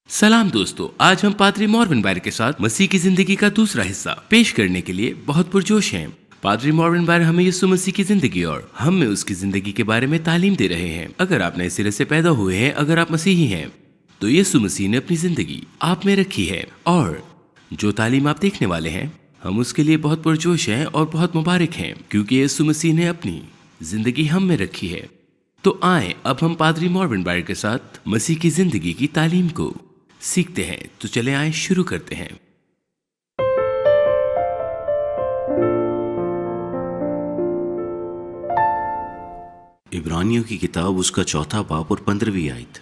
सलाम दोस्तों, आज हम पादरी मॉर्विन बायर के साथ मसीह की जिंदगी का दूसरा हिस्सा पेश करने के लिए बहुत पुरजोश हैं। पादरी मॉर्विन बायर हमें यीशु मसीह की जिंदगी और हम में उसकी जिंदगी के बारे में तालीम दे रहे हैं। अगर आप नए सिरे से पैदा हुए हैं, अगर आप मसीही हैं, तो यीशु मसीह ने अपनी जिंदगी आप में रखी है और जो तालीम आप देखने वाले हैं, हम उसके लिए बहुत पुरजोश हैं और बहुत मुबारक हैं, क्योंकि यीशु मसीह ने अपनी जिंदगी हम में रखी है। तो आए अब हम पादरी मॉर्विन बायर के साथ मसीह की जिंदगी की तालीम को सीखते हैं। तो चले आए शुरू करते हैं। इब्रानियों की किताब उसका 4 बाब और 15वीं आयत।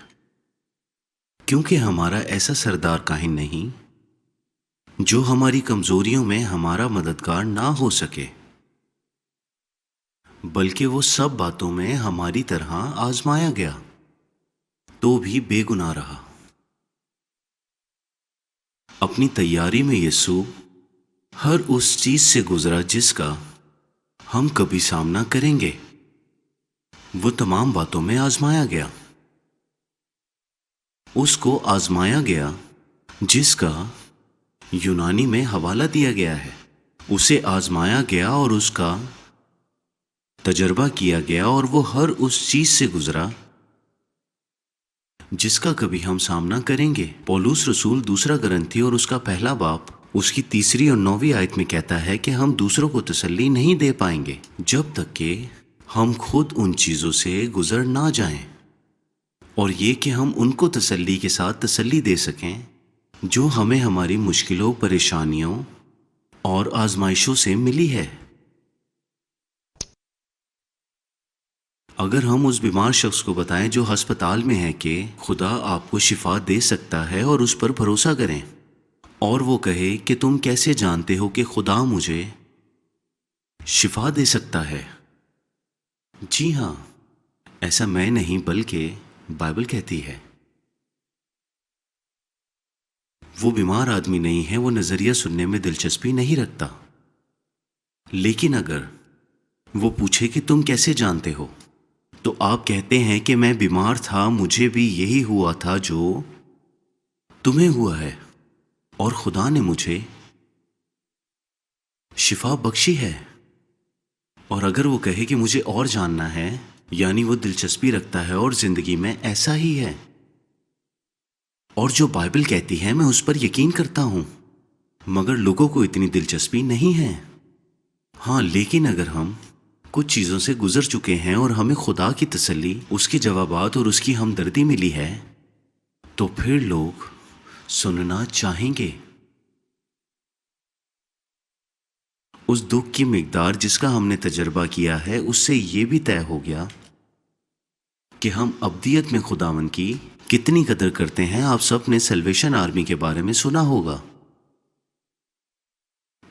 क्योंकि हमारा ऐसा सरदार काहिन नहीं जो हमारी कमजोरियों में हमारा मददगार ना हो सके, बल्कि वो सब बातों में हमारी तरह आजमाया गया तो भी बेगुनाह रहा। अपनी तैयारी में यीशु हर उस चीज से गुजरा जिसका हम कभी सामना करेंगे। वो तमाम बातों में आजमाया गया। उसको आजमाया गया जिसका यूनानी में हवाला दिया गया है। उसे आजमाया गया और उसका तजर्बा किया गया और वो हर उस चीज से गुजरा जिसका कभी हम सामना करेंगे। पौलुस रसूल 2 करंथी और उसका 1 बाब उसकी 3 और 9वीं आयत में कहता है कि हम दूसरों को तसल्ली नहीं दे पाएंगे जब तक कि हम खुद उन चीजों से गुजर ना जाएं, और ये कि हम उनको तसल्ली के साथ तसल्ली दे सकें जो हमें हमारी मुश्किलों, परेशानियों और आजमाइशों से मिली है। अगर हम उस बीमार शख्स को बताएं जो अस्पताल में है कि खुदा आपको शिफा दे सकता है और उस पर भरोसा करें, और वो कहे कि तुम कैसे जानते हो कि खुदा मुझे शिफा दे सकता है? जी हाँ, ऐसा मैं नहीं बल्कि बाइबल कहती है। वो बीमार आदमी नहीं है, वो नजरिया सुनने में दिलचस्पी नहीं रखता, लेकिन अगर वो पूछे कि तुम कैसे जानते हो, तो आप कहते हैं कि मैं बीमार था, मुझे भी यही हुआ था जो तुम्हें हुआ है, और खुदा ने मुझे शिफा बख्शी है। और अगर वो कहे कि मुझे और जानना है, यानी वो दिलचस्पी रखता है और जिंदगी में ऐसा ही है, और जो बाइबल कहती है मैं उस पर यकीन करता हूं, मगर लोगों को इतनी दिलचस्पी नहीं है। हाँ, लेकिन अगर हम कुछ चीजों से गुजर चुके हैं और हमें खुदा की तसल्ली, उसके जवाबात और उसकी हमदर्दी मिली है, तो फिर लोग सुनना चाहेंगे। उस दुख की मिकदार जिसका हमने तजर्बा किया है, उससे ये भी तय हो गया कि हम अब्दियत में खुदावन की कितनी कदर करते हैं। आप सब ने सल्वेशन आर्मी के बारे में सुना होगा।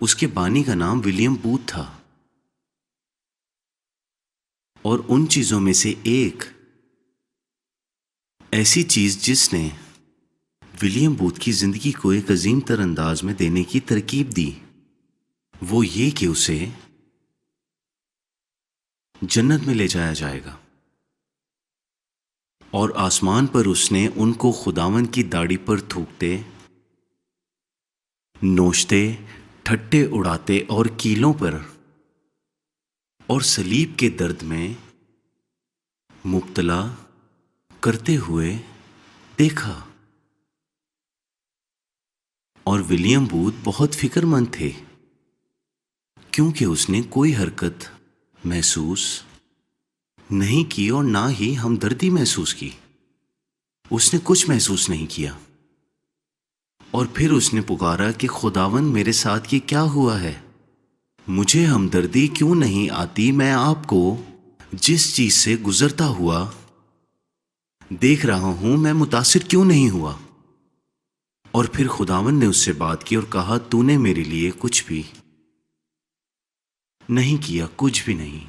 उसके बानी का नाम विलियम बूथ था, और उन चीजों में से एक ऐसी चीज जिसने विलियम बूथ की जिंदगी को एक अजीम तर अंदाज में देने की तरकीब दी, वो ये कि उसे जन्नत में ले जाया जाएगा, और आसमान पर उसने उनको खुदावन की दाढ़ी पर थूकते, नोचते, ठट्टे उड़ाते और कीलों पर और सलीब के दर्द में मुब्तला करते हुए देखा। और विलियम बूथ बहुत फिक्रमंद थे, क्योंकि उसने कोई हरकत महसूस नहीं की और ना ही हमदर्दी महसूस की। उसने कुछ महसूस नहीं किया, और फिर उसने पुकारा कि खुदावन मेरे साथ ये क्या हुआ है? मुझे हमदर्दी क्यों नहीं आती? मैं आपको जिस चीज से गुजरता हुआ देख रहा हूं, मैं मुतासिर क्यों नहीं हुआ? और फिर खुदावन ने उससे बात की और कहा, तूने मेरे लिए कुछ भी नहीं किया, कुछ भी नहीं।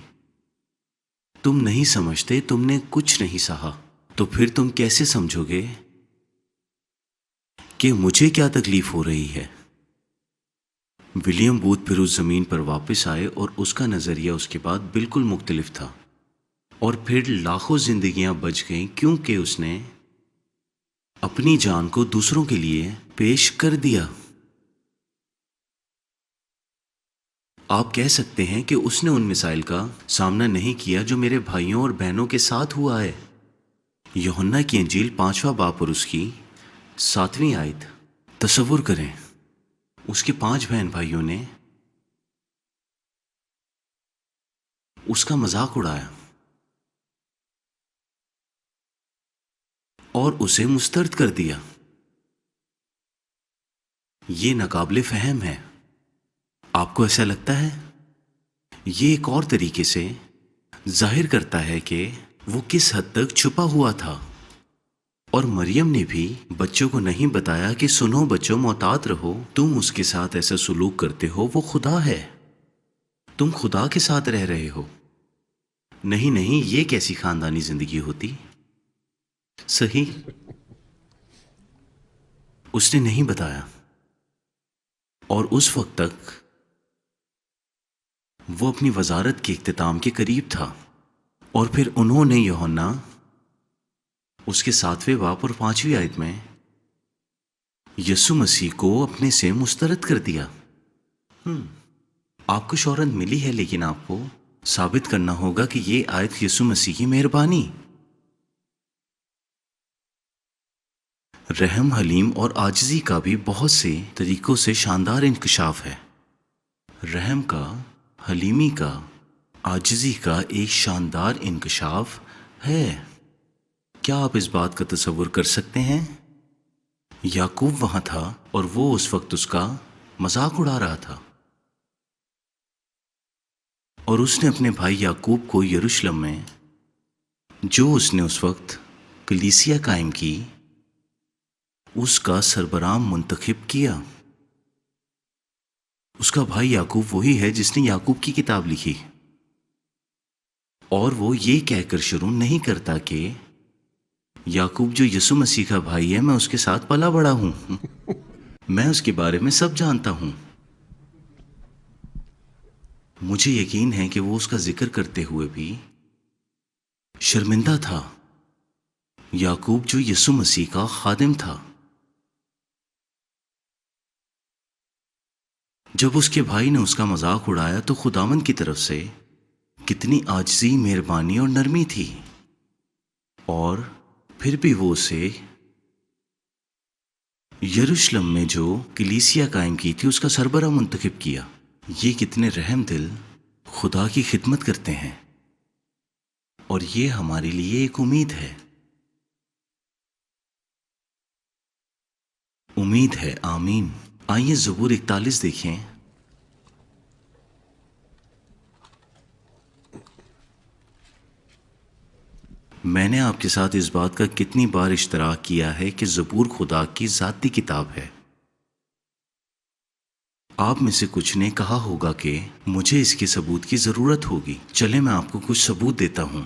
तुम नहीं समझते, तुमने कुछ नहीं सहा, तो फिर तुम कैसे समझोगे कि मुझे क्या तकलीफ हो रही है? विलियम बूथ फिर उस जमीन पर वापस आए और उसका नजरिया उसके बाद बिल्कुल मुख्तलिफ था, और फिर लाखों जिंदगियां बच गईं, क्योंकि उसने اپنی جان کو دوسروں کے لیے پیش کر دیا۔ آپ کہہ سکتے ہیں کہ اس نے ان مسائل کا سامنا نہیں کیا جو میرے بھائیوں اور بہنوں کے ساتھ ہوا ہے۔ یوحنا کی انجیل 5واں باب اور اس کی 7ویں آیت۔ تصور کریں، اس کے 5 بہن بھائیوں نے اس کا مذاق اڑایا اور اسے مسترد کر دیا۔ یہ ناقابل فہم ہے۔ آپ کو ایسا لگتا ہے؟ یہ ایک اور طریقے سے ظاہر کرتا ہے کہ وہ کس حد تک چھپا ہوا تھا۔ اور مریم نے بھی بچوں کو نہیں بتایا کہ سنو بچوں، محتاط رہو، تم اس کے ساتھ ایسا سلوک کرتے ہو، وہ خدا ہے، تم خدا کے ساتھ رہ رہے ہو۔ نہیں نہیں، یہ کیسی خاندانی زندگی ہوتی؟ صحیح، اس نے نہیں بتایا، اور اس وقت تک وہ اپنی وزارت کے اختتام کے قریب تھا۔ اور پھر انہوں نے یوحنا اس کے 7ویں باب اور 5ویں آیت میں یسوع مسیح کو اپنے سے مسترد کر دیا۔ آپ کو شہرت ملی ہے، لیکن آپ کو ثابت کرنا ہوگا کہ یہ آیت یسوع مسیح کی مہربانی، رحم، حلیم اور عاجزی کا بھی بہت سے طریقوں سے شاندار انکشاف ہے۔ رحم کا، حلیمی کا، عاجزی کا ایک شاندار انکشاف ہے۔ کیا آپ اس بات کا تصور کر سکتے ہیں؟ یعقوب وہاں تھا اور وہ اس وقت اس کا مذاق اڑا رہا تھا، اور اس نے اپنے بھائی یعقوب کو یروشلم میں، جو اس نے اس وقت کلیسیا قائم کی، اس کا سربراہ منتخب کیا۔ اس کا بھائی یعقوب وہی ہے جس نے یعقوب کی کتاب لکھی، اور وہ یہ کہہ کر شروع نہیں کرتا کہ یعقوب جو یسوع مسیح کا بھائی ہے، میں اس کے ساتھ پلا بڑا ہوں، میں اس کے بارے میں سب جانتا ہوں۔ مجھے یقین ہے کہ وہ اس کا ذکر کرتے ہوئے بھی شرمندہ تھا، یعقوب جو یسوع مسیح کا خادم تھا۔ جب اس کے بھائی نے اس کا مذاق اڑایا تو خداوند کی طرف سے کتنی عاجزی، مہربانی اور نرمی تھی، اور پھر بھی وہ اسے یروشلم میں جو کلیسیا قائم کی تھی اس کا سربراہ منتخب کیا۔ یہ کتنے رحم دل خدا کی خدمت کرتے ہیں، اور یہ ہمارے لیے ایک امید ہے۔ امید ہے، آمین۔ آئیے زبور 41 دیکھیں۔ میں نے آپ کے ساتھ اس بات کا کتنی بار اشتراک کیا ہے کہ زبور خدا کی ذاتی کتاب ہے۔ آپ میں سے کچھ نے کہا ہوگا کہ مجھے اس کے ثبوت کی ضرورت ہوگی۔ چلے میں آپ کو کچھ ثبوت دیتا ہوں۔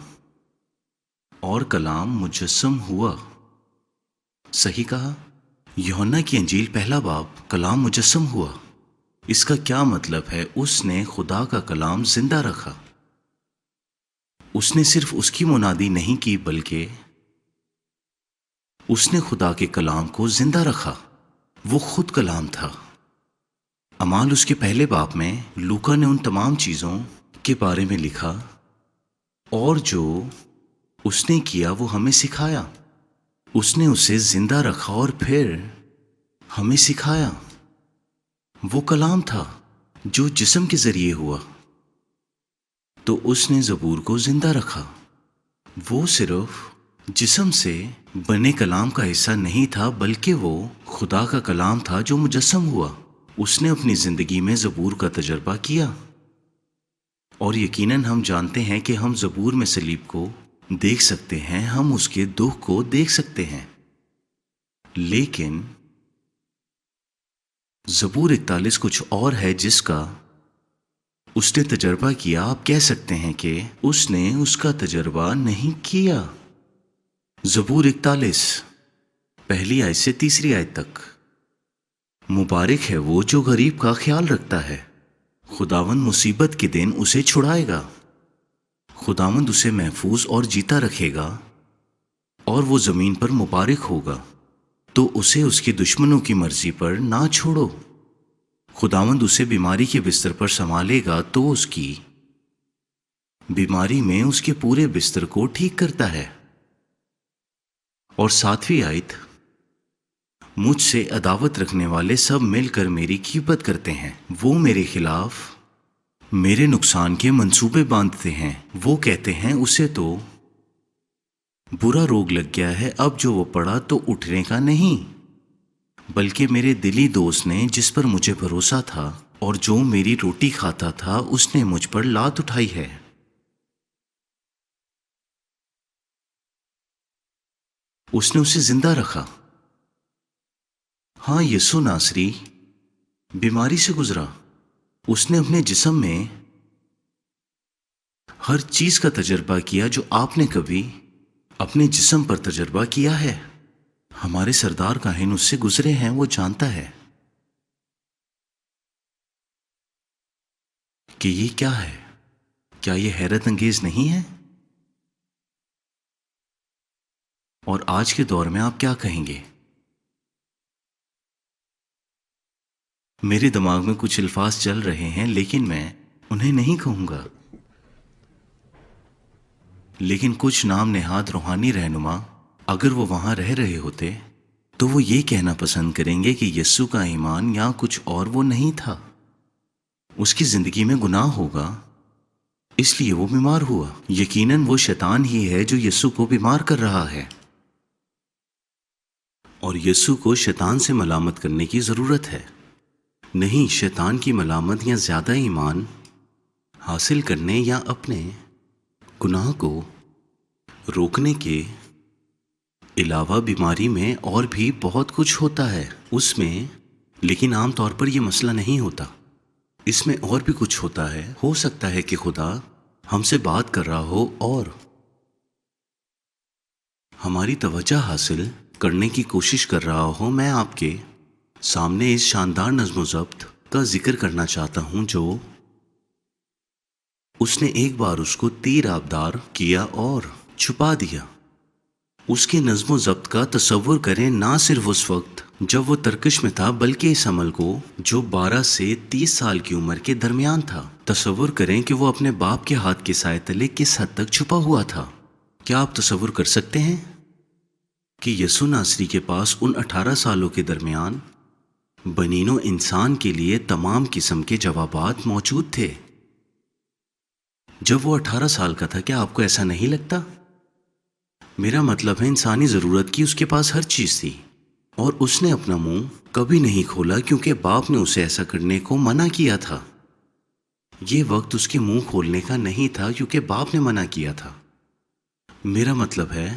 اور کلام مجسم ہوا، صحیح کہا؟ یوحنا کی انجیل 1 باب، کلام مجسم ہوا۔ اس کا کیا مطلب ہے؟ اس نے خدا کا کلام زندہ رکھا۔ اس نے صرف اس کی منادی نہیں کی، بلکہ اس نے خدا کے کلام کو زندہ رکھا۔ وہ خود کلام تھا۔ اعمال اس کے 1 باب میں لوکا نے ان تمام چیزوں کے بارے میں لکھا، اور جو اس نے کیا وہ ہمیں سکھایا۔ اس نے اسے زندہ رکھا اور پھر ہمیں سکھایا۔ وہ کلام تھا جو جسم کے ذریعے ہوا، تو اس نے زبور کو زندہ رکھا۔ وہ صرف جسم سے بنے کلام کا حصہ نہیں تھا، بلکہ وہ خدا کا کلام تھا جو مجسم ہوا۔ اس نے اپنی زندگی میں زبور کا تجربہ کیا، اور یقیناً ہم جانتے ہیں کہ ہم زبور میں صلیب کو دیکھ سکتے ہیں، ہم اس کے دکھ کو دیکھ سکتے ہیں۔ لیکن زبور 41 کچھ اور ہے جس کا اس نے تجربہ کیا۔ آپ کہہ سکتے ہیں کہ اس نے اس کا تجربہ نہیں کیا۔ زبور 41 1 آیت سے 3 آیت تک۔ مبارک ہے وہ جو غریب کا خیال رکھتا ہے، خداوند مصیبت کے دن اسے چھڑائے گا۔ خداوند اسے محفوظ اور جیتا رکھے گا، اور وہ زمین پر مبارک ہوگا۔ تو اسے اس کے دشمنوں کی مرضی پر نہ چھوڑو۔ خداوند اسے بیماری کے بستر پر سنبھالے گا تو اس کی بیماری میں اس کے پورے بستر کو ٹھیک کرتا ہے۔ اور 7ویں آیت، مجھ سے عداوت رکھنے والے سب مل کر میری غیبت کرتے ہیں، وہ میرے خلاف میرے نقصان کے منصوبے باندھتے ہیں۔ وہ کہتے ہیں اسے تو برا روگ لگ گیا ہے، اب جو وہ پڑا تو اٹھنے کا نہیں، بلکہ میرے دلی دوست نے جس پر مجھے بھروسہ تھا اور جو میری روٹی کھاتا تھا اس نے مجھ پر لات اٹھائی ہے۔ اس نے اسے زندہ رکھا۔ ہاں، یسوع ناصری بیماری سے گزرا۔ اس نے اپنے جسم میں ہر چیز کا تجربہ کیا جو آپ نے کبھی اپنے جسم پر تجربہ کیا ہے۔ ہمارے سردار کاہن اس سے گزرے ہیں، وہ جانتا ہے کہ یہ کیا ہے۔ کیا یہ حیرت انگیز نہیں ہے؟ اور آج کے دور میں آپ کیا کہیں گے؟ میرے دماغ میں کچھ الفاظ چل رہے ہیں لیکن میں انہیں نہیں کہوں گا، لیکن کچھ نام نہاد روحانی رہنما اگر وہ وہاں رہ رہے ہوتے تو وہ یہ کہنا پسند کریں گے کہ یسوع کا ایمان یا کچھ اور وہ نہیں تھا، اس کی زندگی میں گناہ ہوگا اس لیے وہ بیمار ہوا۔ یقیناً وہ شیطان ہی ہے جو یسوع کو بیمار کر رہا ہے، اور یسوع کو شیطان سے ملامت کرنے کی ضرورت ہے نہیں۔ شیطان کی ملامت یا زیادہ ایمان حاصل کرنے یا اپنے گناہ کو روکنے کے علاوہ بیماری میں اور بھی بہت کچھ ہوتا ہے اس میں، لیکن عام طور پر یہ مسئلہ نہیں ہوتا۔ اس میں اور بھی کچھ ہوتا ہے۔ ہو سکتا ہے کہ خدا ہم سے بات کر رہا ہو اور ہماری توجہ حاصل کرنے کی کوشش کر رہا ہو۔ میں آپ کے سامنے اس شاندار نظم و ضبط کا ذکر کرنا چاہتا ہوں جو اس نے ایک بار اس کو تیر آبدار کیا اور چھپا دیا۔ اس کے نظم و ضبط کا تصور کریں، نہ صرف اس وقت جب وہ ترکش میں تھا بلکہ اس عمل کو جو 12 سے 30 سال کی عمر کے درمیان تھا۔ تصور کریں کہ وہ اپنے باپ کے ہاتھ کے سائے تلے کس حد تک چھپا ہوا تھا۔ کیا آپ تصور کر سکتے ہیں کہ یسوع ناصری کے پاس ان 18 سالوں کے درمیان بنین و انسان کے لیے تمام قسم کے جوابات موجود تھے؟ جب وہ 18 سال کا تھا، کیا آپ کو ایسا نہیں لگتا؟ میرا مطلب ہے انسانی ضرورت کی اس کے پاس ہر چیز تھی، اور اس نے اپنا منہ کبھی نہیں کھولا کیونکہ باپ نے اسے ایسا کرنے کو منع کیا تھا۔ یہ وقت اس کے منہ کھولنے کا نہیں تھا کیونکہ باپ نے منع کیا تھا۔ میرا مطلب ہے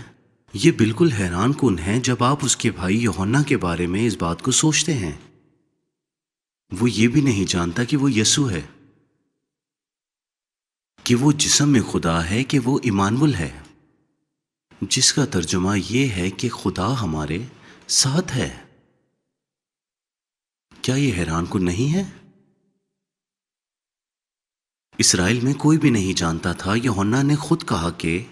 یہ بالکل حیران کن ہے جب آپ اس کے بھائی یوحنا کے بارے میں اس بات کو سوچتے ہیں۔ وہ یہ بھی نہیں جانتا کہ وہ یسوع ہے، کہ وہ جسم میں خدا ہے، کہ وہ ایمانویل ہے، جس کا ترجمہ یہ ہے کہ خدا ہمارے ساتھ ہے۔ کیا یہ حیران کن نہیں ہے؟ اسرائیل میں کوئی بھی نہیں جانتا تھا۔ یوحنا نے خود کہا کہ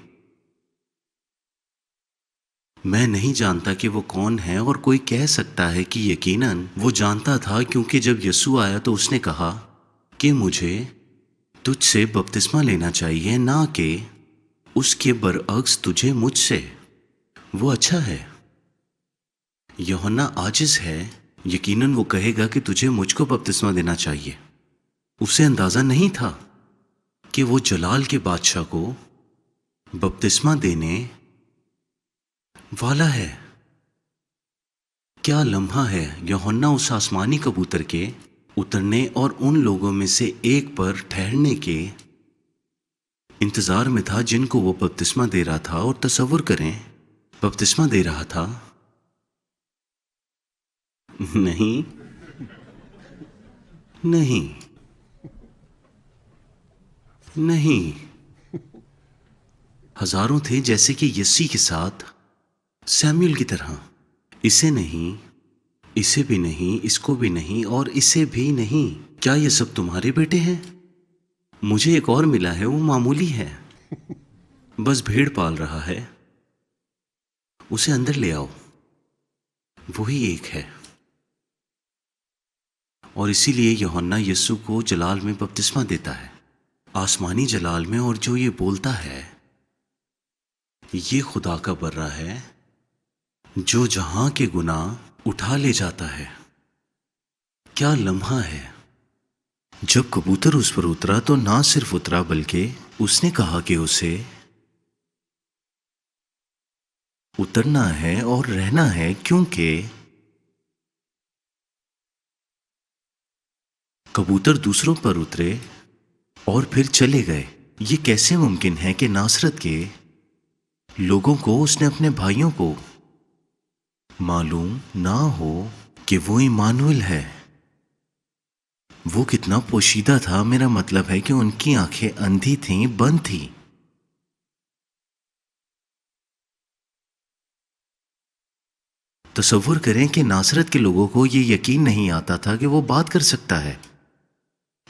میں نہیں جانتا کہ وہ کون ہے، اور کوئی کہہ سکتا ہے کہ یقیناً وہ جانتا تھا کیونکہ جب یسوع آیا تو اس نے کہا کہ مجھے تجھ سے بپتسمہ لینا چاہیے، نہ کہ اس کے برعکس تجھے مجھ سے۔ وہ اچھا ہے۔ یوحنا عاجز ہے، یقیناً وہ کہے گا کہ تجھے مجھ کو بپتسمہ دینا چاہیے۔ اسے اندازہ نہیں تھا کہ وہ جلال کے بادشاہ کو بپتسمہ دینے والا ہے۔ کیا لمحہ ہے! یوحنا اس آسمانی کبوتر کے اترنے اور ان لوگوں میں سے ایک پر ٹھہرنے کے انتظار میں تھا جن کو وہ بپتسمہ دے رہا تھا۔ اور تصور کریں، بپتسمہ دے رہا تھا نہیں نہیں نہیں، ہزاروں تھے جیسے کہ یسی کے ساتھ سیموئل کی طرح۔ اسے نہیں، اسے بھی نہیں، اس کو بھی نہیں، اور اسے بھی نہیں۔ کیا یہ سب تمہارے بیٹے ہیں؟ مجھے ایک اور ملا ہے، وہ معمولی ہے، بس بھیڑ پال رہا ہے۔ اسے اندر لے آؤ۔ وہی ایک ہے، اور اسی لیے یوحنا یسوع کو جلال میں بپتسمہ دیتا ہے، آسمانی جلال میں، اور جو یہ بولتا ہے یہ خدا کا برہ ہے جو جہاں کے گناہ اٹھا لے جاتا ہے۔ کیا لمحہ ہے! جب کبوتر اس پر اترا تو نہ صرف اترا بلکہ اس نے کہا کہ اسے اترنا ہے اور رہنا ہے، کیونکہ کبوتر دوسروں پر اترے اور پھر چلے گئے۔ یہ کیسے ممکن ہے کہ ناصرت کے لوگوں کو اس نے اپنے بھائیوں کو معلوم نہ ہو کہ وہ ایمانویل ہے؟ وہ کتنا پوشیدہ تھا، میرا مطلب ہے کہ ان کی آنکھیں اندھی تھیں، بند تھیں۔ تصور کریں کہ ناصرت کے لوگوں کو یہ یقین نہیں آتا تھا کہ وہ بات کر سکتا ہے۔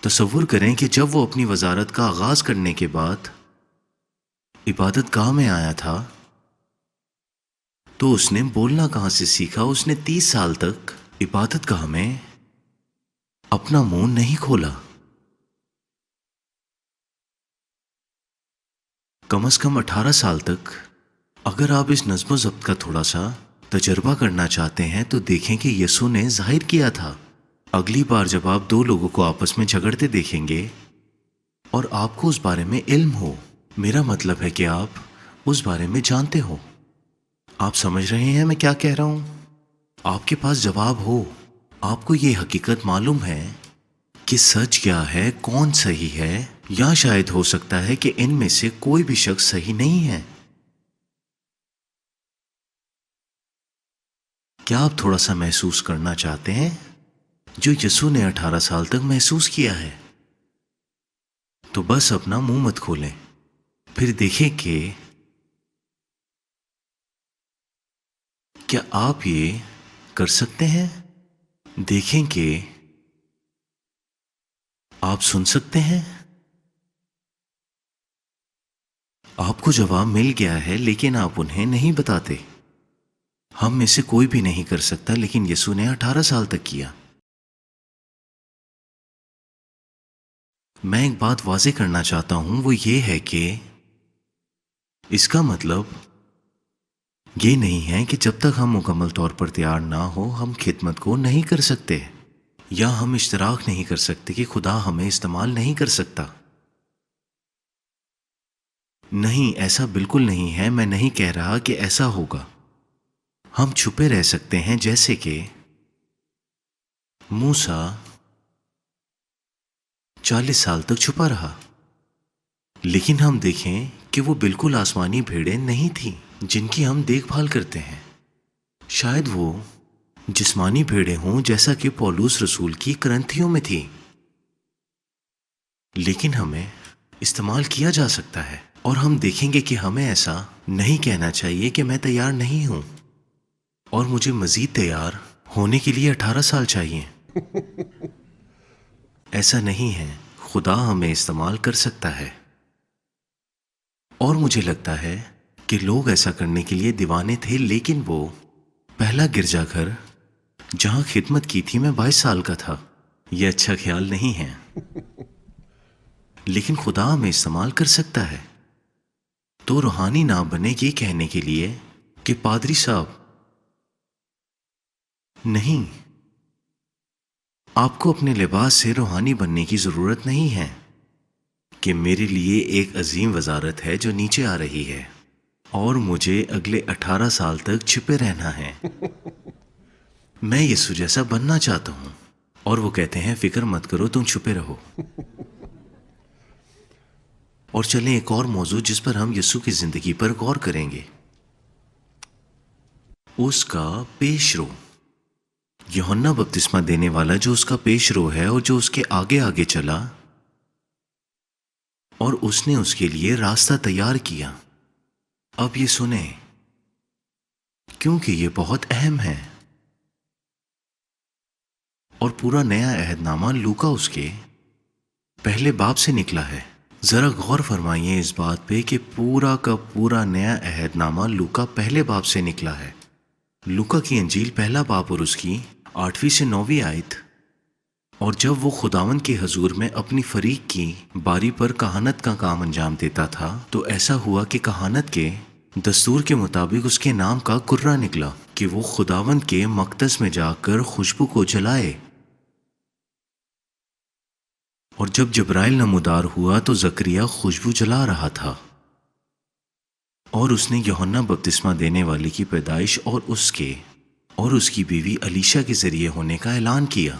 تصور کریں کہ جب وہ اپنی وزارت کا آغاز کرنے کے بعد عبادت گاہ میں آیا تھا تو اس نے بولنا کہاں سے سیکھا؟ اس نے 30 سال تک عبادت گاہ میں اپنا منہ نہیں کھولا۔ کم از کم 18 سال تک۔ اگر آپ اس نظم و ضبط کا تھوڑا سا تجربہ کرنا چاہتے ہیں تو دیکھیں کہ یسوع نے ظاہر کیا تھا۔ اگلی بار جب آپ دو لوگوں کو آپس میں جھگڑتے دیکھیں گے اور آپ کو اس بارے میں علم ہو، میرا مطلب ہے کہ آپ اس بارے میں جانتے ہو، آپ سمجھ رہے ہیں میں کیا کہہ رہا ہوں؟ آپ کے پاس جواب ہو، آپ کو یہ حقیقت معلوم ہے کہ سچ کیا ہے، کون صحیح ہے، یا شاید ہو سکتا ہے کہ ان میں سے کوئی بھی شخص صحیح نہیں ہے۔ کیا آپ تھوڑا سا محسوس کرنا چاہتے ہیں جو یسوع نے 18 سال تک محسوس کیا ہے؟ تو بس اپنا منہ مت کھولیں، پھر دیکھیں کہ کیا آپ یہ کر سکتے ہیں۔ دیکھیں کہ آپ سن سکتے ہیں۔ آپ کو جواب مل گیا ہے لیکن آپ انہیں نہیں بتاتے۔ ہم میں سے کوئی بھی نہیں کر سکتا، لیکن یسوع نے 18 سال تک کیا۔ میں ایک بات واضح کرنا چاہتا ہوں، وہ یہ ہے کہ اس کا مطلب یہ نہیں ہے کہ جب تک ہم مکمل طور پر تیار نہ ہو ہم خدمت کو نہیں کر سکتے، یا ہم اشتراک نہیں کر سکتے کہ خدا ہمیں استعمال نہیں کر سکتا۔ نہیں، ایسا بالکل نہیں ہے، میں نہیں کہہ رہا کہ ایسا ہوگا۔ ہم چھپے رہ سکتے ہیں جیسے کہ موسیٰ 40 سال تک چھپا رہا، لیکن ہم دیکھیں کہ وہ بالکل آسمانی بھیڑیں نہیں تھیں جن کی ہم دیکھ بھال کرتے ہیں۔ شاید وہ جسمانی بھیڑیں ہوں جیسا کہ پولس رسول کی کرنتھیوں میں تھی، لیکن ہمیں استعمال کیا جا سکتا ہے، اور ہم دیکھیں گے کہ ہمیں ایسا نہیں کہنا چاہیے کہ میں تیار نہیں ہوں اور مجھے مزید تیار ہونے کے لیے 18 سال چاہیے۔ ایسا نہیں ہے، خدا ہمیں استعمال کر سکتا ہے، اور مجھے لگتا ہے کہ لوگ ایسا کرنے کے لیے دیوانے تھے، لیکن وہ پہلا گرجا گھر جہاں خدمت کی تھی میں 22 سال کا تھا۔ یہ اچھا خیال نہیں ہے، لیکن خدا ہمیں استعمال کر سکتا ہے۔ تو روحانی نہ بنے یہ کہنے کے لیے کہ پادری صاحب نہیں، آپ کو اپنے لباس سے روحانی بننے کی ضرورت نہیں ہے کہ میرے لیے ایک عظیم وزارت ہے جو نیچے آ رہی ہے اور مجھے اگلے 18 سال تک چھپے رہنا ہے۔ میں یسوع جیسا بننا چاہتا ہوں، اور وہ کہتے ہیں فکر مت کرو، تم چھپے رہو۔ اور چلیں ایک اور موضوع جس پر ہم یسوع کی زندگی پر غور کریں گے، اس کا پیش رو۔ یوحنا بپتسمہ دینے والا جو اس کا پیش رو ہے اور جو اس کے آگے آگے چلا اور اس نے اس کے لیے راستہ تیار کیا۔ اب یہ سنیں کیونکہ یہ بہت اہم ہے، اور پورا نیا عہد نامہ لوکا اس کے پہلے باب سے نکلا ہے۔ ذرا غور فرمائیے اس بات پہ کہ پورا کا پورا نیا عہد نامہ لوکا پہلے باب سے نکلا ہے۔ लूका की अंजील पहला बाब और उसकी 8वीं से 9वीं आयत। और जब वो खुदावन के हजूर में अपनी फरीक की बारी पर कहानत का काम अंजाम देता था, तो ऐसा हुआ कि कहानत के दस्तूर के मुताबिक उसके नाम का कुर्रा निकला कि वो खुदावन के मकदस में जाकर खुशबू को जलाए। और जब जिब्राइल नमूदार हुआ तो जकरिया खुशबू जला रहा था, और उसने यूहन्ना बपतिस्मा देने वाले की पैदाइश और उसकी बीवी अलीशा के जरिए होने का ऐलान किया।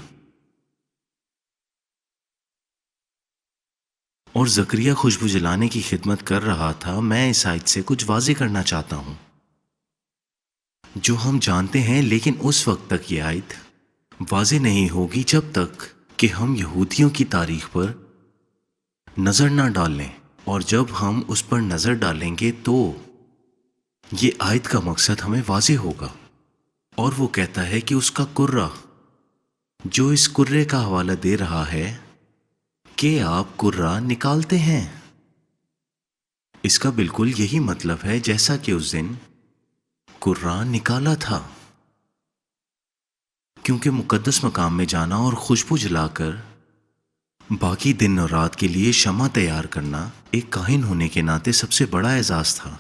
और जकरिया खुशबू जलाने की खिदमत कर रहा था। मैं इस आयत से कुछ वाज़ेह करना चाहता हूं जो हम जानते हैं, लेकिन उस वक्त तक ये आयत वाज़ेह नहीं होगी जब तक कि हम यहूदियों की तारीख पर नज़र ना डाल लें। और जब हम उस पर नज़र डालेंगे तो ये आयत का मकसद हमें वाज़ेह होगा। और वो कहता है कि उसका कुर्रा, जो इस कुर्रे का हवाला दे रहा है कि आप कुर्रा निकालते हैं, इसका बिल्कुल यही मतलब है जैसा कि उस दिन कुर्रा निकाला था। क्योंकि मुकद्दस मकाम में जाना और खुशबू जलाकर बाकी दिन और रात के लिए शमा तैयार करना एक काहिन होने के नाते सबसे बड़ा एजाज था।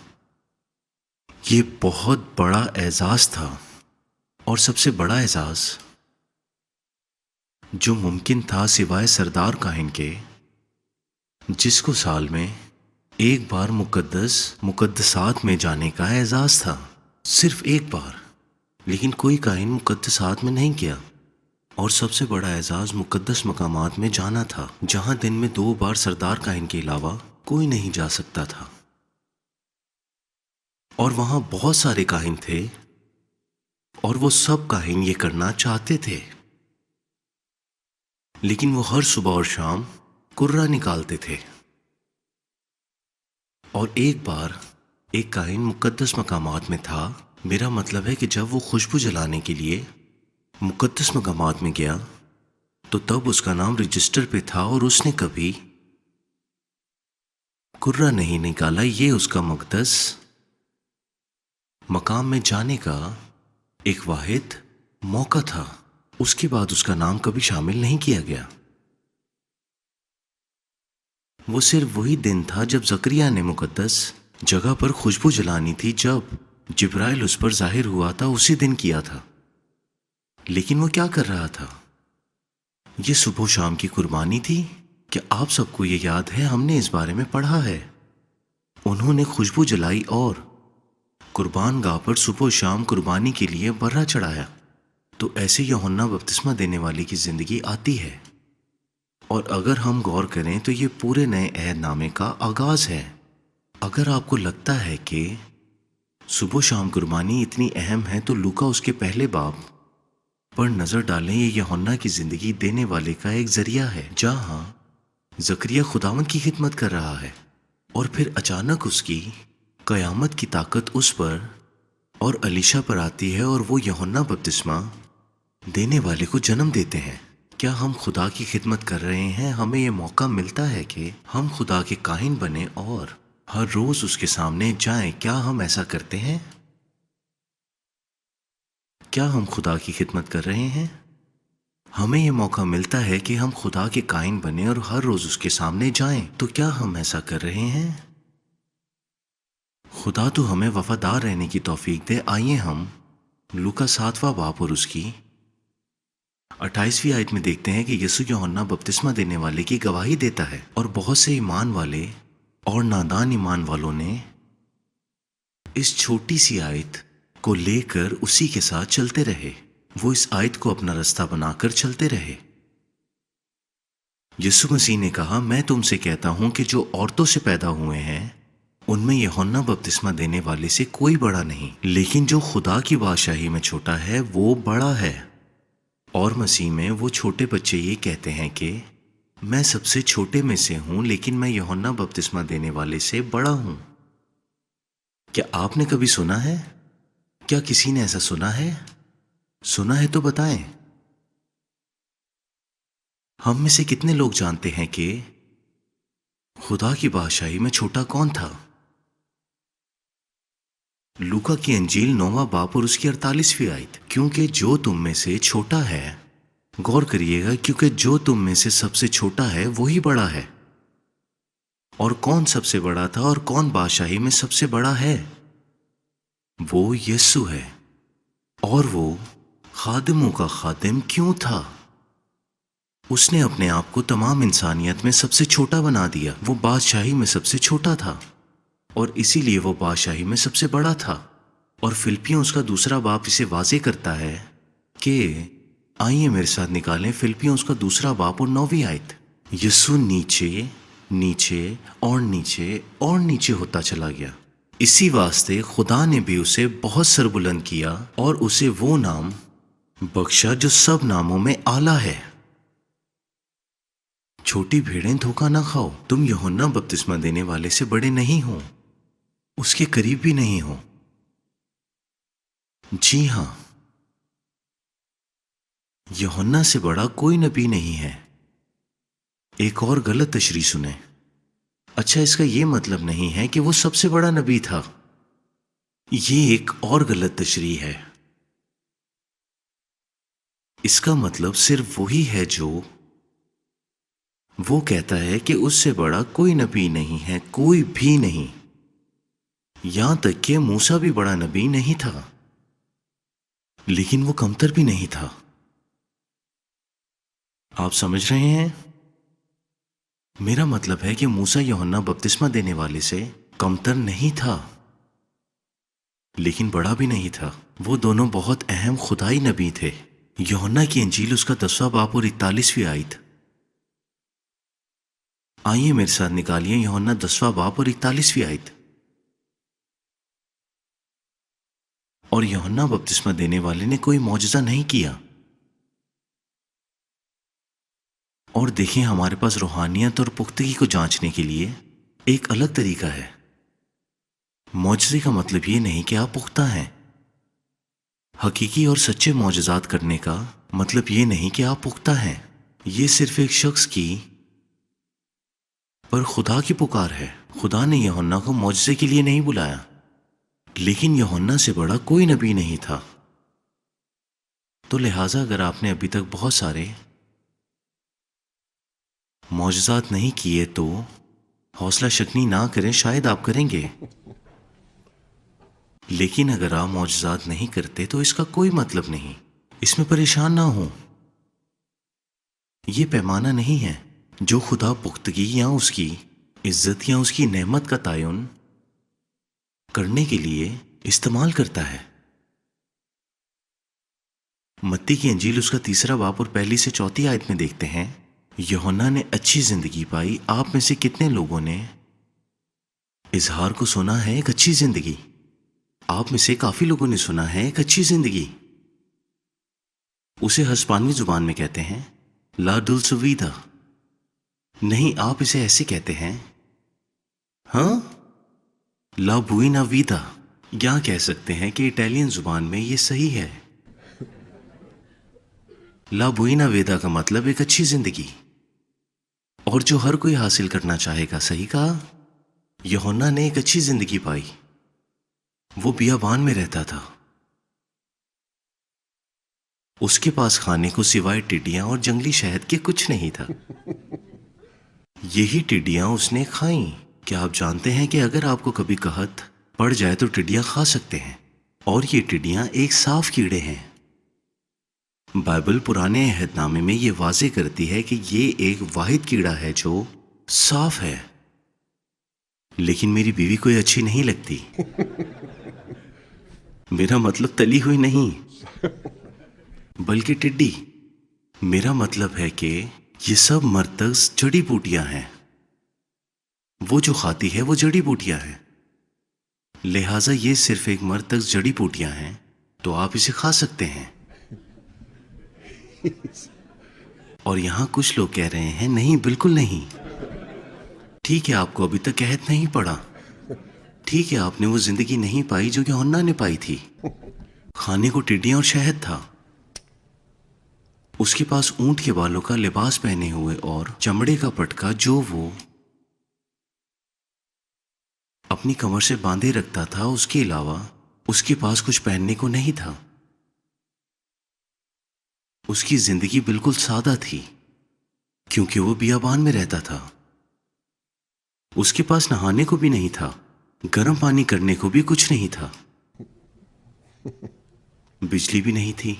ये बहुत बड़ा एजाज था, और सबसे बड़ा एजाज जो मुमकिन था सिवाय सरदार काहिन के, जिसको साल में एक बार मुकद्दसात में जाने का एजाज था। सिर्फ एक बार, लेकिन कोई काहिन मुकद्दसात में नहीं गया। और सबसे बड़ा एजाज मुकद्दस मकामात में जाना था, जहां दिन में 2 बार सरदार काहिन के अलावा कोई नहीं जा सकता था। और वहां बहुत सारे काहिन थे, और वो सब काहिन ये करना चाहते थे, लेकिन वो हर सुबह और शाम कुर्रा निकालते थे। और एक बार एक काहिन मुकद्दस मकामात में था। मेरा मतलब है कि जब वो खुशबू जलाने के लिए मुकद्दस मकामात में गया, तो तब उसका नाम रजिस्टर पे था, और उसने कभी कुर्रा नहीं निकाला। ये उसका मुकद्दस मकाम में जाने का एक वाहिद मौका था। उसके बाद उसका नाम कभी शामिल नहीं किया गया। वो सिर्फ वही दिन था जब जकरिया ने मुकद्दस जगह पर खुशबू जलानी थी, जब जिब्राइल उस पर जाहिर हुआ था, उसी दिन किया था। लेकिन वो क्या कर रहा था? ये सुबह शाम की कुर्बानी थी। क्या आप सबको ये याद है? हमने इस बारे में पढ़ा है। उन्होंने खुशबू जलाई और कुर्बान गाह पर सुबह शाम कुर्बानी के लिए बर्रा चढ़ाया। तो ऐसे यूहन्ना बपतिस्मा देने वाले की जिंदगी आती है। और अगर हम गौर करें तो ये पूरे नए अहदनामे का आगाज है। अगर आपको लगता है कि सुबह शाम कुर्बानी इतनी अहम है, तो लूका उसके पहले बाब पर नजर डालें। ये यूहन्ना की जिंदगी देने वाले का एक जरिया है, जहां जकरिया खुदावंद की खिदमत कर रहा है, और फिर अचानक उसकी कयामत की ताकत उस पर और अलीशा पर आती है, और वो यूहन्ना बपतिस्मा देने वाले को जन्म देते हैं। क्या हम खुदा की खिदमत कर रहे हैं? हमें यह मौका मिलता है कि हम खुदा के काहिन बने और हर रोज उसके सामने जाएं। क्या हम ऐसा करते हैं? क्या हम खुदा की खिदमत कर रहे हैं? हमें यह मौका मिलता है कि हम खुदा के काहिन बने और हर रोज उसके सामने जाएं। तो क्या हम ऐसा कर रहे हैं? खुदा तो हमें वफादार रहने की तौफीक दे। आइए हम लूका 7वां बाब और उसकी 28वीं आयत में देखते हैं कि यीशु यूहन्ना बपतिस्मा देने वाले की गवाही देता है, और बहुत से ईमान वाले और नादान ईमान वालों ने इस छोटी सी आयत को लेकर उसी के साथ चलते रहे। वो इस आयत को अपना रास्ता बनाकर चलते रहे। यीशु मसीह ने कहा, मैं तुमसे कहता हूं कि जो औरतों से पैदा हुए हैं उनमें यूहन्ना बपतिस्मा देने वाले से कोई बड़ा नहीं, लेकिन जो खुदा की बादशाही में छोटा है वो बड़ा है। और मसीह में वो छोटे बच्चे ये कहते हैं कि मैं सबसे छोटे में से हूं, लेकिन मैं यूहन्ना बपतिस्मा देने वाले से बड़ा हूं। क्या आपने कभी सुना है? क्या किसी ने ऐसा सुना है? सुना है तो बताएं। हम में से कितने लोग जानते हैं कि खुदा की बादशाही में छोटा कौन था? लूका की अंजील 9वां बाब और उसकी 48वीं आयत। क्योंकि जो तुम में से छोटा है, गौर करिएगा, क्योंकि जो तुम में से सबसे छोटा है वही बड़ा है। और कौन सबसे बड़ा था और कौन बादशाही में सबसे बड़ा है? वो यीशु है। और वो खादिमों का खादिम क्यों था? उसने अपने आप को तमाम इंसानियत में सबसे छोटा बना दिया। वो बादशाही में सबसे छोटा था और इसीलिए वो बादशाही में सबसे बड़ा था। और फिलिपियों उसका 2 बाब इसे वाजे करता है कि आइए मेरे साथ निकालें फिलिपियों उसका 2 बाब और 9वीं आयत। यीशु नीचे नीचे और नीचे और नीचे होता चला गया। इसी वास्ते खुदा ने भी उसे बहुत सरबुलंद किया और उसे वो नाम बख्शा जो सब नामों में आला है। छोटी भेड़ें, धोखा ना खाओ। तुम यूहन्ना बपतिस्मा देने वाले से बड़े नहीं हो, उसके करीब भी नहीं हो। जी हां, यूहन्ना से बड़ा कोई नबी नहीं है। एक और गलत तशरीह सुने। अच्छा, इसका यह मतलब नहीं है कि वो सबसे बड़ा नबी था। ये एक और गलत तशरीह है। इसका मतलब सिर्फ वही है जो वो कहता है कि उससे बड़ा कोई नबी नहीं है, कोई भी नहीं। यहां तक कि मूसा भी बड़ा नबी नहीं था, लेकिन वो कमतर भी नहीं था। आप समझ रहे हैं? मेरा मतलब है कि मूसा यूहन्ना बपतिस्मा देने वाले से कमतर नहीं था, लेकिन बड़ा भी नहीं था। वो दोनों बहुत अहम खुदाई नबी थे। यूहन्ना की अंजील उसका 10वां बाब और 41वीं आयत। आइए मेरे साथ निकालिए यूहन्ना 10वां बाब और 41वीं आयत। और यूहन्ना बपतिस्मा देने वाले ने कोई मौजज़ा नहीं किया। और देखें, हमारे पास रूहानियत और पुख्तगी को जांचने के लिए एक अलग तरीका है। मौजज़े का मतलब ये नहीं कि आप पुख्ता हैं। हकीकी और सच्चे मौजज़ात करने का मतलब ये नहीं कि आप पुख्ता हैं। ये सिर्फ एक शख्स की पर खुदा की पुकार है। खुदा ने यूहन्ना को मौजज़े के लिए नहीं बुलाया, लेकिन यूहन्ना से बड़ा कोई नबी नहीं था। तो लिहाजा अगर आपने अभी तक बहुत सारे मौजज़ात नहीं किए तो हौसला शिकनी ना करें, शायद आप करेंगे। लेकिन अगर आप मौजज़ात नहीं करते तो इसका कोई मतलब नहीं। इसमें परेशान ना हो। ये पैमाना नहीं है जो खुदा पुख्तगी या उसकी इज्जत या उसकी नेमत का तायुन करने के लिए इस्तेमाल करता है। मत्ती की अंजील उसका 3 बाब और 1 से 4 आयत में देखते हैं, यूहन्ना ने अच्छी जिंदगी पाई। आप में से कितने लोगों ने इजहार को सुना है एक अच्छी जिंदगी? आप में से काफी लोगों ने सुना है एक अच्छी जिंदगी। उसे हस्पानवी जुबान में कहते हैं ला डुल्स वीदा। नहीं, आप इसे ऐसे कहते हैं, हाँ, ला बुइना वीदा। या कह सकते हैं कि इटालियन जुबान में ये सही है। ला बुइना वेदा का मतलब एक अच्छी जिंदगी, और जो हर कोई हासिल करना चाहेगा। सही कहा। यूहन्ना ने एक अच्छी जिंदगी पाई। वो बियाबान में रहता था। उसके पास खाने को सिवाय टिड्डियां और जंगली शहद के कुछ नहीं था। यही टिड्डियां उसने खाई। क्या आप जानते हैं कि अगर आपको कभी कहत पड़ जाए तो टिड्डियां खा सकते हैं? और ये टिड्डियां एक साफ कीड़े हैं। बाइबल पुराने अहदनामे में ये वाजे करती है कि ये एक वाहिद कीड़ा है जो साफ है। लेकिन मेरी बीवी को ये अच्छी नहीं लगती। मेरा मतलब तली हुई नहीं, बल्कि टिड्डी। मेरा मतलब है कि ये सब मरतज़ जड़ी बूटियां हैं। वो जो खाती है वो जड़ी बूटियां हैं। लिहाजा ये सिर्फ एक मरतज़ जड़ी बूटियां हैं, तो आप इसे खा सकते हैं। और यहां कुछ लोग कह रहे हैं नहीं, बिल्कुल नहीं। ठीक है, आपको अभी तक कहत नहीं पड़ा। ठीक है, आपने वो जिंदगी नहीं पाई जो यूहन्ना ने पाई थी। खाने को टिड्डियां और शहद था। उसके पास ऊंट के बालों का लिबास पहने हुए और चमड़े का पटका जो वो अपनी कमर से बांधे रखता था। उसके अलावा اس کے پاس کچھ پہننے کو نہیں تھا. اس کی زندگی بالکل سادہ تھی کیونکہ وہ بیابان میں رہتا تھا. اس کے پاس نہانے کو بھی نہیں تھا, گرم پانی کرنے کو بھی کچھ نہیں تھا, بجلی بھی نہیں تھی,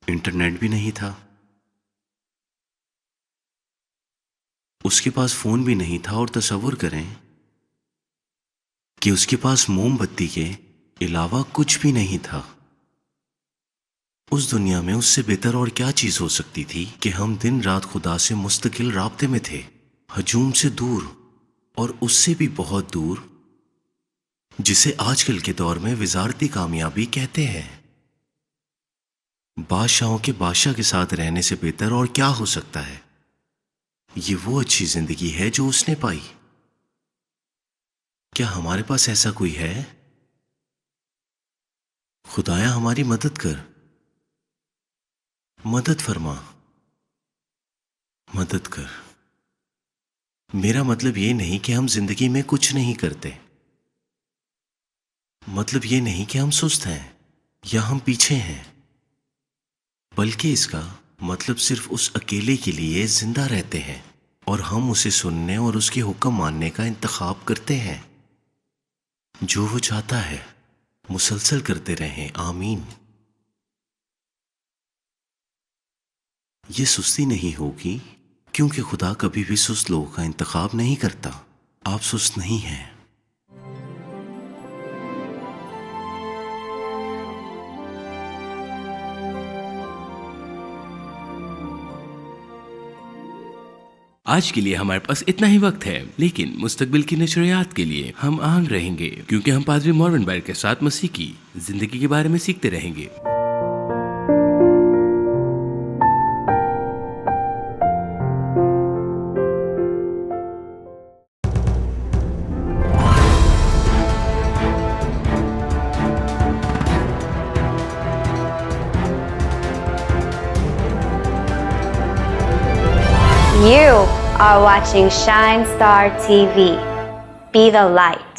انٹرنیٹ بھی نہیں تھا. اس کے پاس فون بھی نہیں تھا, اور تصور کریں کہ اس کے پاس موم بتی کے علاوہ کچھ بھی نہیں تھا. اس دنیا میں اس سے بہتر اور کیا چیز ہو سکتی تھی کہ ہم دن رات خدا سے مستقل رابطے میں تھے, ہجوم سے دور, اور اس سے بھی بہت دور, جسے آج کل کے دور میں وزارتی کامیابی کہتے ہیں. بادشاہوں کے بادشاہ کے ساتھ رہنے سے بہتر اور کیا ہو سکتا ہے؟ یہ وہ اچھی زندگی ہے جو اس نے پائی. کیا ہمارے پاس ایسا کوئی ہے؟ خدایا ہماری مدد کر, مدد فرما, مدد کر. میرا مطلب یہ نہیں کہ ہم زندگی میں کچھ نہیں کرتے, مطلب یہ نہیں کہ ہم سست ہیں یا ہم پیچھے ہیں, بلکہ اس کا مطلب صرف اس اکیلے کے لیے زندہ رہتے ہیں اور ہم اسے سننے اور اس کے حکم ماننے کا انتخاب کرتے ہیں. جو وہ چاہتا ہے مسلسل کرتے رہیں. آمین. یہ سستی نہیں ہوگی کیونکہ خدا کبھی بھی سست لوگوں کا انتخاب نہیں کرتا. آپ سست نہیں ہیں. آج کے لیے ہمارے پاس اتنا ہی وقت ہے, لیکن مستقبل کی نشریات کے لیے ہم آہنگ رہیں گے کیونکہ ہم پادری مورون بائر کے ساتھ مسیح کی زندگی کے بارے میں سیکھتے رہیں گے. You are watching Shine Star TV. Be the light.